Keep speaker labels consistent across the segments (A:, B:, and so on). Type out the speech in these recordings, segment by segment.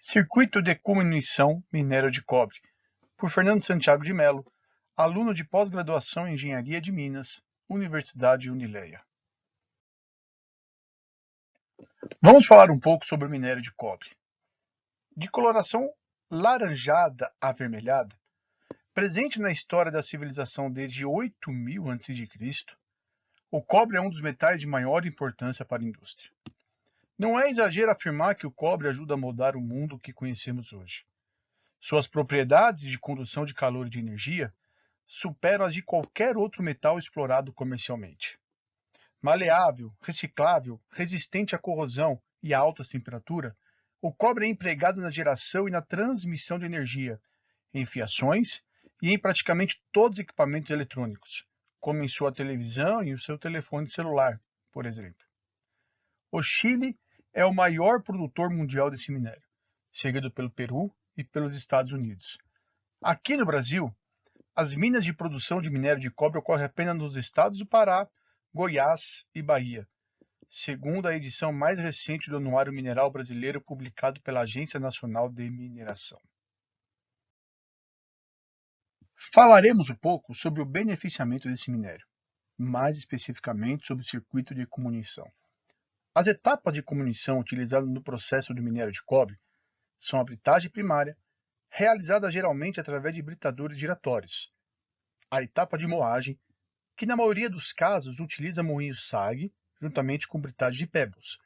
A: Circuito de Comunição Minério de Cobre, por Fernando Santiago de Melo, aluno de pós-graduação em Engenharia de Minas, Universidade Unileia. Vamos falar um pouco sobre o minério de cobre. De coloração laranjada avermelhada, presente na história da civilização desde 8000 a.C., o cobre é um dos metais de maior importância para a indústria. Não é exagero afirmar que o cobre ajuda a moldar o mundo que conhecemos hoje. Suas propriedades de condução de calor e de energia superam as de qualquer outro metal explorado comercialmente. Maleável, reciclável, resistente à corrosão e a altas temperaturas, o cobre é empregado na geração e na transmissão de energia, em fiações e em praticamente todos os equipamentos eletrônicos, como em sua televisão e o seu telefone celular, por exemplo. O Chile é o maior produtor mundial desse minério, seguido pelo Peru e pelos Estados Unidos. Aqui no Brasil, as minas de produção de minério de cobre ocorrem apenas nos estados do Pará, Goiás e Bahia, segundo a edição mais recente do Anuário Mineral Brasileiro publicado pela Agência Nacional de Mineração. Falaremos um pouco sobre o beneficiamento desse minério, mais especificamente sobre o circuito de comunição. As etapas de comunição utilizadas no processo do minério de cobre são a britagem primária, realizada geralmente através de britadores giratórios, a etapa de moagem, que na maioria dos casos utiliza moinhos SAG, juntamente com britagem de pebbles,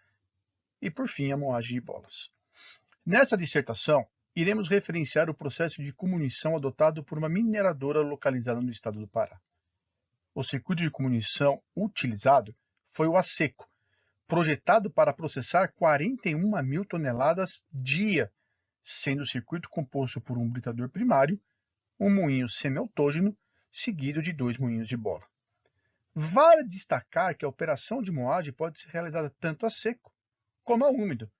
A: e por fim a moagem de bolas. Nessa dissertação, iremos referenciar o processo de comunição adotado por uma mineradora localizada no estado do Pará. O circuito de comunição utilizado foi o A-Seco, projetado para processar 41 mil toneladas dia, sendo o circuito composto por um britador primário, um moinho semi-autógeno, seguido de 2 moinhos de bola. Vale destacar que a operação de moagem pode ser realizada tanto a seco como a úmido.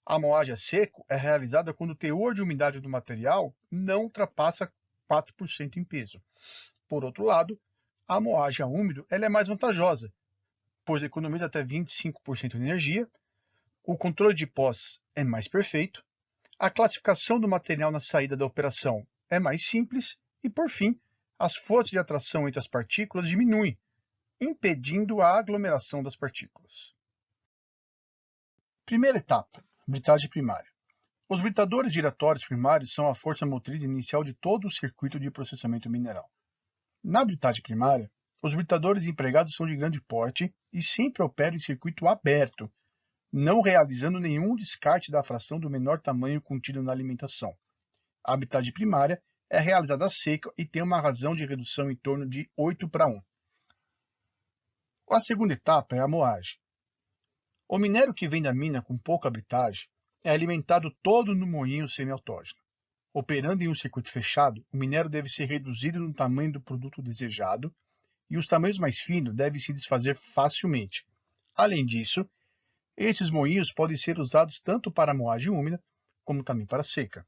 A: A moagem a seco é realizada quando o teor de umidade do material não ultrapassa 4% em peso. Por outro lado, a moagem a úmido ela é mais vantajosa, pois economiza até 25% de energia, o controle de pós é mais perfeito, a classificação do material na saída da operação é mais simples e, por fim, as forças de atração entre as partículas diminuem, impedindo a aglomeração das partículas. Primeira etapa, britagem primária. Os britadores giratórios primários são a força motriz inicial de todo o circuito de processamento mineral. Na britagem primária, os britadores empregados são de grande porte e sempre operam em circuito aberto, não realizando nenhum descarte da fração do menor tamanho contida na alimentação. A britagem primária é realizada a seco e tem uma razão de redução em torno de 8:1. A segunda etapa é a moagem. O minério que vem da mina com pouca britagem é alimentado todo no moinho semi-autógeno. Operando em um circuito fechado, o minério deve ser reduzido no tamanho do produto desejado e os tamanhos mais finos devem se desfazer facilmente. Além disso, esses moinhos podem ser usados tanto para moagem úmida como também para seca.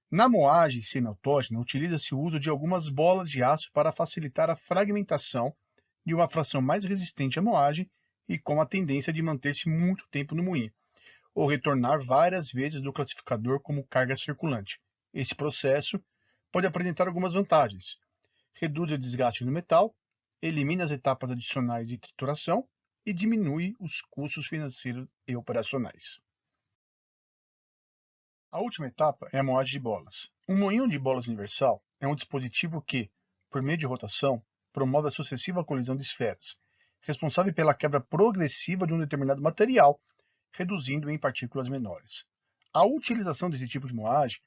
A: Na moagem semi-autógena, utiliza-se o uso de algumas bolas de aço para facilitar a fragmentação de uma fração mais resistente à moagem e com a tendência de manter-se muito tempo no moinho, ou retornar várias vezes do classificador como carga circulante. Esse processo pode apresentar algumas vantagens. Reduz o desgaste no metal, elimina as etapas adicionais de trituração e diminui os custos financeiros e operacionais. A última etapa é a moagem de bolas. Um moinho de bolas universal é um dispositivo que, por meio de rotação, promove a sucessiva colisão de esferas, responsável pela quebra progressiva de um determinado material, reduzindo em partículas menores. A utilização desse tipo de moagem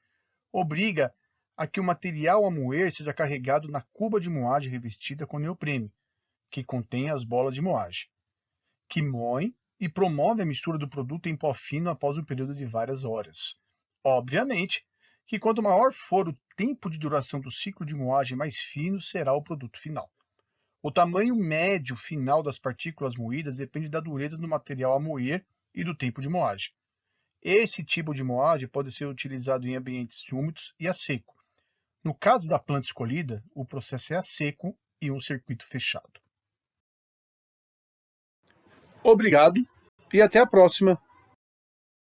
A: obriga a que o material a moer seja carregado na cuba de moagem revestida com neoprene, que contém as bolas de moagem, que moem e promove a mistura do produto em pó fino após um período de várias horas. Obviamente que quanto maior for o tempo de duração do ciclo de moagem, mais fino será o produto final. O tamanho médio final das partículas moídas depende da dureza do material a moer e do tempo de moagem. Esse tipo de moagem pode ser utilizado em ambientes úmidos e a seco. No caso da planta escolhida, o processo é a seco e um circuito fechado. Obrigado e até a próxima!